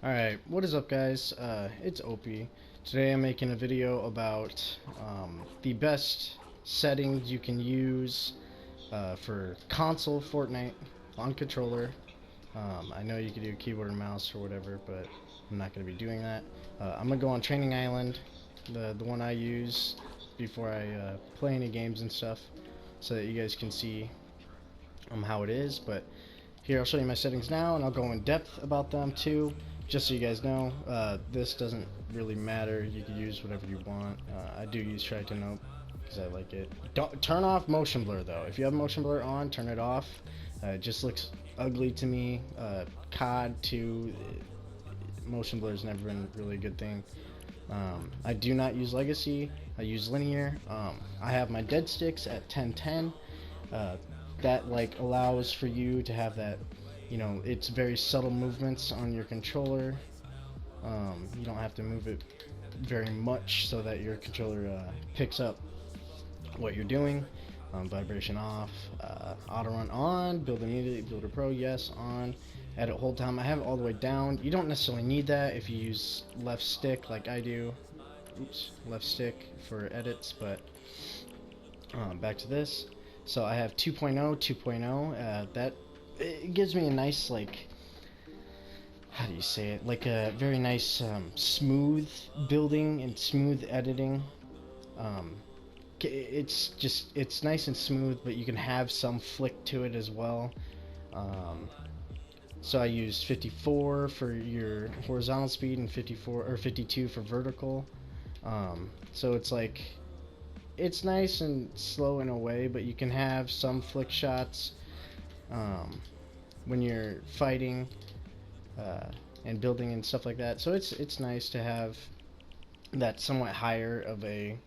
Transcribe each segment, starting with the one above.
Alright, what is up guys? It's Opie. Today I'm making a video about the best settings you can use for console Fortnite on controller. I know you can do keyboard and mouse or whatever, but I'm not going to be doing that. I'm going to go on Training Island, the one I use before I play any games and stuff, so that you guys can see how it is. But here I'll show you my settings now, and I'll go in depth about them too. Just so you guys know, this doesn't really matter. You can use whatever you want. I do use try to note because I like it. Don't turn off motion blur though. If you have motion blur on, turn it off. It just looks ugly to me. COD 2, motion blur has never been really a good thing. I do not use legacy. I use linear. I have my dead sticks at 1010. That like allows for you to have that, you know, it's very subtle movements on your controller. You don't have to move it very much so that your controller picks up what you're doing. Vibration off, auto run on, build immediately, builder pro, yes, on, edit hold time. I have it all the way down. You don't necessarily need that if you use left stick like I do. Oops, left stick for edits, but back to this. So I have 2.0, that it gives me a nice, like, how do you say it, like a very nice smooth building and smooth editing. It's nice and smooth, but you can have some flick to it as well. So I use 54 for your horizontal speed and 54 or 52 for vertical. So it's like, it's nice and slow in a way, but you can have some flick shots when you're fighting and building and stuff like that. So it's nice to have that somewhat higher of a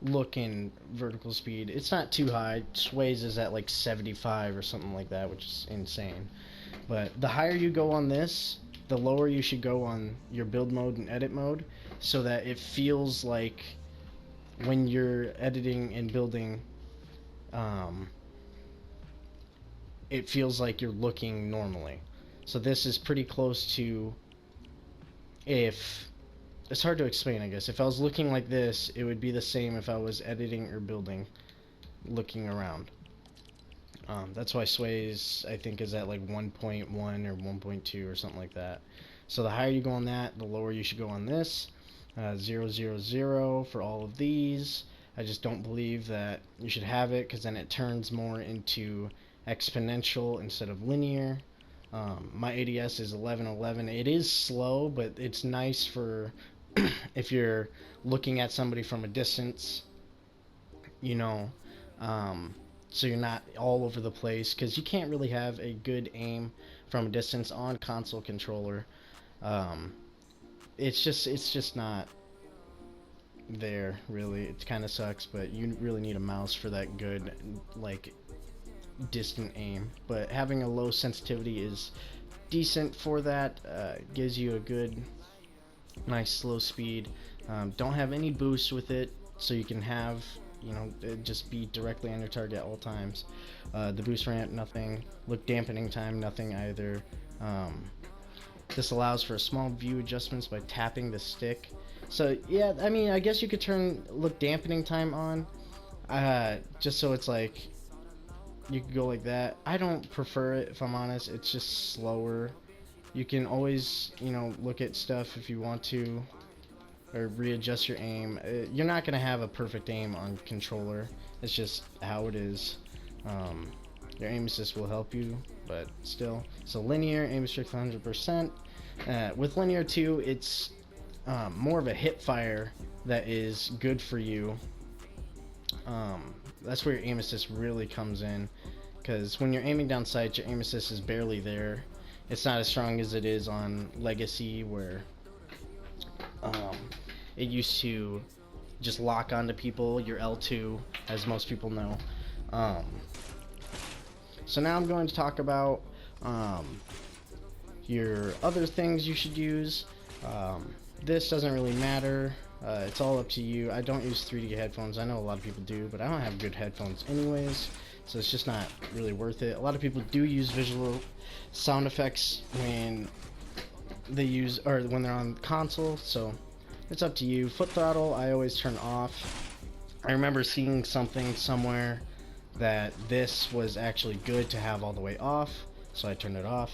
look in vertical speed. It's not too high. Sways is at like 75 or something like that, which is insane. But the higher you go on this, the lower you should go on your build mode and edit mode, so that it feels like when you're editing and building, it feels like you're looking normally. So this is pretty close to, if it's hard to explain, I guess. If I was looking like this, it would be the same if I was editing or building, looking around. That's why Sways, I think, is at like 1.1 or 1.2 or something like that. So the higher you go on that, the lower you should go on this. 0, 0, 0 for all of these. I just don't believe that you should have it, because then it turns more into exponential instead of linear. My ADS is 1111. It is slow, but it's nice for if you're looking at somebody from a distance, you know, so you're not all over the place, because you can't really have a good aim from a distance on console controller. It's just not there, really. It kind of sucks, but you really need a mouse for that good, like, distant aim. But having a low sensitivity is decent for that. Gives you a good, nice slow speed. Don't have any boost with it, so you can have, you know, just be directly on your target at all times. The boost ramp, nothing. Look dampening time, nothing either. This allows for small view adjustments by tapping the stick. So yeah, I mean, I guess you could turn look dampening time on, just so it's like you could go like that. I don't prefer it, if I'm honest. It's just slower. You can always, you know, look at stuff if you want to, or readjust your aim. You're not gonna have a perfect aim on controller. It's just how it is. Your aim assist will help you, but still. So linear aim restrict 100%. With linear too, it's more of a hip fire that is good for you. That's where your aim assist really comes in, because when you're aiming down sights, your aim assist is barely there. It's not as strong as it is on Legacy, where it used to just lock onto people, your L2, as most people know. So now I'm going to talk about your other things you should use. This doesn't really matter. It's all up to you. I don't use 3D headphones. I know a lot of people do, but I don't have good headphones anyways. so it's just not really worth it. A lot of people do use visual sound effects when they use, or when they're on console, so it's up to you. Foot throttle I always turn off. I remember seeing something somewhere that this was actually good to have all the way off, so I turned it off.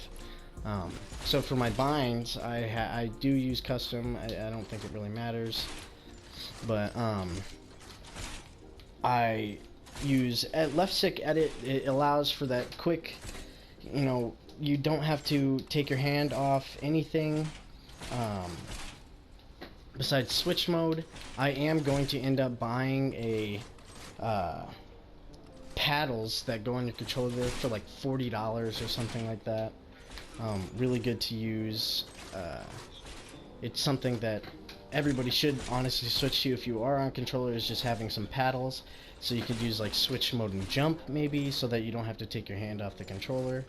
So for my binds, I do use custom. I don't think it really matters, but I use left stick edit. It allows for that quick, you know, you don't have to take your hand off anything. Besides switch mode, I am going to end up buying a paddles that go on your controller for like $40 or something like that. Really good to use. It's something that everybody should honestly switch to if you are on controller, is just having some paddles, so you could use like switch mode and jump maybe, so that you don't have to take your hand off the controller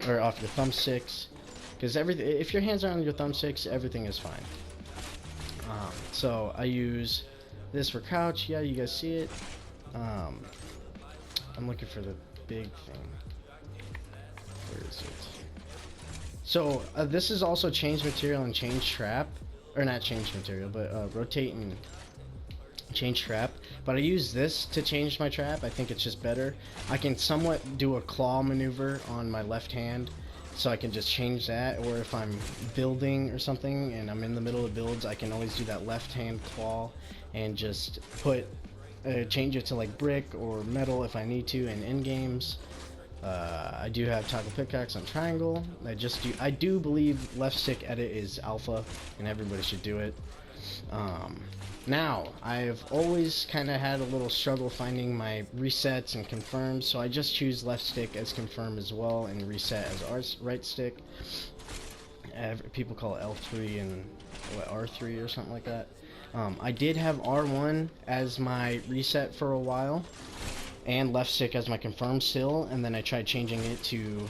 or off your thumbsticks, because if your hands are on your thumbsticks, everything is fine. So I use this for crouch. Yeah, you guys see it. I'm looking for the big thing. Where is it? So this is also change material and change trap, or not change material, but rotate and change trap. But I use this to change my trap. I think it's just better. I can somewhat do a claw maneuver on my left hand, so I can just change that. Or if I'm building or something and I'm in the middle of builds, I can always do that left hand claw and just change it to like brick or metal if I need to in end games. I do have toggle pickaxe on triangle. I do believe left stick edit is alpha, and everybody should do it. Now, I've always kind of had a little struggle finding my resets and confirms, so I just choose left stick as confirm as well, and reset as right stick. People call it L3 and R3 or something like that. I did have R1 as my reset for a while, and left stick as my confirm still, and then I tried changing it to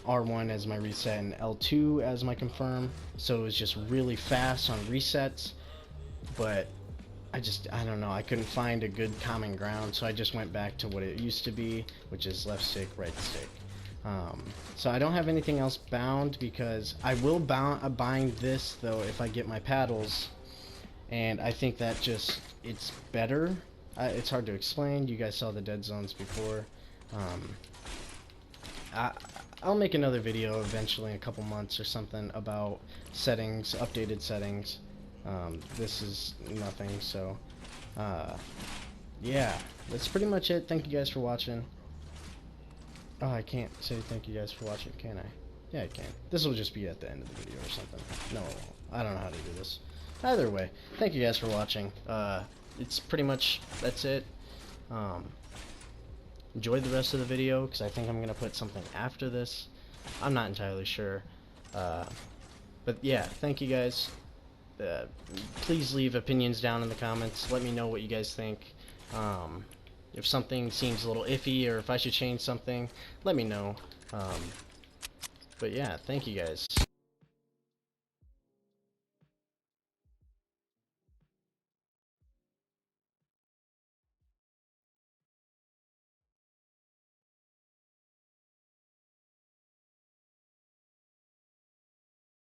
R1 as my reset and L2 as my confirm, so it was just really fast on resets. But I don't know, I couldn't find a good common ground, so I just went back to what it used to be, which is left stick, right stick. So I don't have anything else bound, because I will bind this though if I get my paddles, and I think that it's better. It's hard to explain. You guys saw the dead zones before. I'll make another video eventually in a couple months or something about settings, updated settings. This is nothing, so yeah, that's pretty much it. Thank you guys for watching. Oh, I can't say thank you guys for watching, can I? Yeah, I can. This will just be at the end of the video or something. No, I don't know how to do this. Either way, thank you guys for watching. It's pretty much, that's it. Enjoy the rest of the video, because I think I'm going to put something after this. I'm not entirely sure. But yeah, thank you guys. Please leave opinions down in the comments. Let me know what you guys think. If something seems a little iffy, or if I should change something, let me know. But yeah, thank you guys.